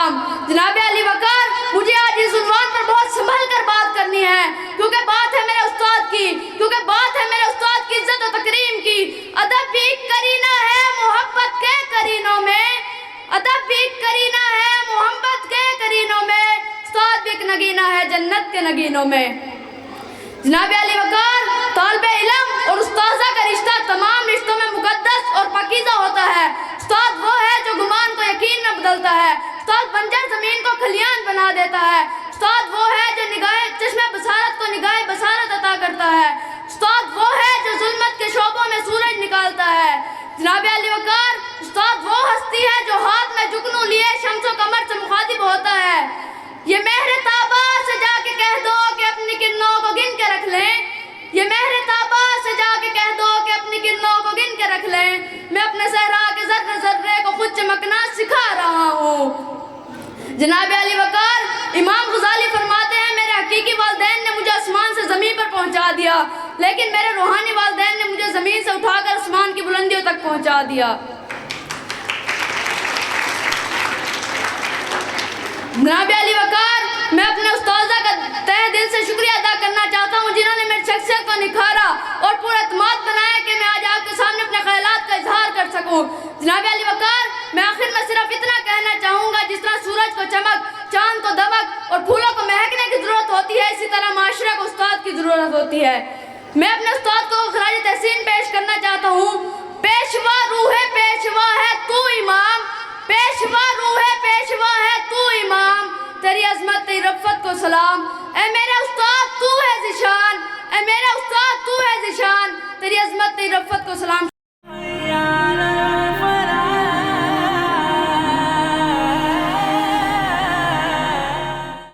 सलाम। जनाब अली वकार, मुझे आज इस उन्वान पर बहुत संभल कर बात करनी है, क्योंकि बात है मेरे उस्ताद की, क्योंकि बात है मेरे उस्ताद की इज्जत और तकरीम की। अदब भी करीना है मोहब्बत के करीनों में, अदब भी करीना है मोहब्बत के करीनों में, उस्ताद भी एक नगीना है जन्नत के नगीनों में। जनाब अली वकार, तालिबे इल्म और उस्ताज़ा का रिश्ता तमाम रिश्तों में मुकद्दस और पाकीज़ा होता है। उस्ताद वो है जो गुमान को यकीन में बदलता है। उस्ताद बंजर जमीन को खलियान बना देता है। उस्ताद वो है जो निगाहे चश्मे बसारत को निगाहे बसारत अता करता है। उस्ताद वो है जो जुल्मत के शोबों में सूरज निकालता है। जनाब अली वकार, उस्ताद वो हस्ती है जो हाथ में जुगनू लिए शम्सो कमर से मुखातिब होता है। ये मेहर ताबा से जाके कह दो कि अपनी किरणों को गिन के रख लें, ये मेहर ताबा से जाके कह दो कि अपनी किरणों को गिन के रख लें। मैं अपने सहरा के जर्रे जर्रे को खुद चमकना सिखा रहा हूँ। जनाब अली वकार, इमाम गजाली फरमाते हैं, मेरे हकीकी वालिदैन ने मुझे आसमान से ज़मीन पर पहुँचा दिया, लेकिन मेरे रूहानी वालिदैन ने मुझे ज़मीन से उठाकर आसमान की बुलंदियों तक पहुँचा दिया। जनाब अली वकार, मैं अपने उस्ताज़ा का तहे दिल से शुक्रिया अदा करना चाहता हूँ, जिन्होंने मेरी शख्सियत को निखारा और पूरा एतमाद बनाया कि मैं आज आपके सामने अपने ख्यालात का इजहार कर सकूँ। जनाब अली वकार, मैं आखिर में सिर्फ इतना कहना चाहूँगा, जिस तरह सूरज को चमक, चांद को दमक और फूलों को महकने की ज़रूरत होती है, इसी तरह माशरे को उस्ताद की ज़रूरत होती है। मैं अपने उस्ताद को खराज तहसीन पेश करना चाहता हूँ। पेशवा रूहे पेशवा है तू इमाम, पेशवा रूहे पेशवा है तू इमाम, तेरी अजमत तेरी रफ़त को सलाम। ए मेरे उस्ताद तू है ज़िशान, ए मेरे उस्ताद तू है ज़िशान, तेरी अजमत तेरी रफ़त को सलाम।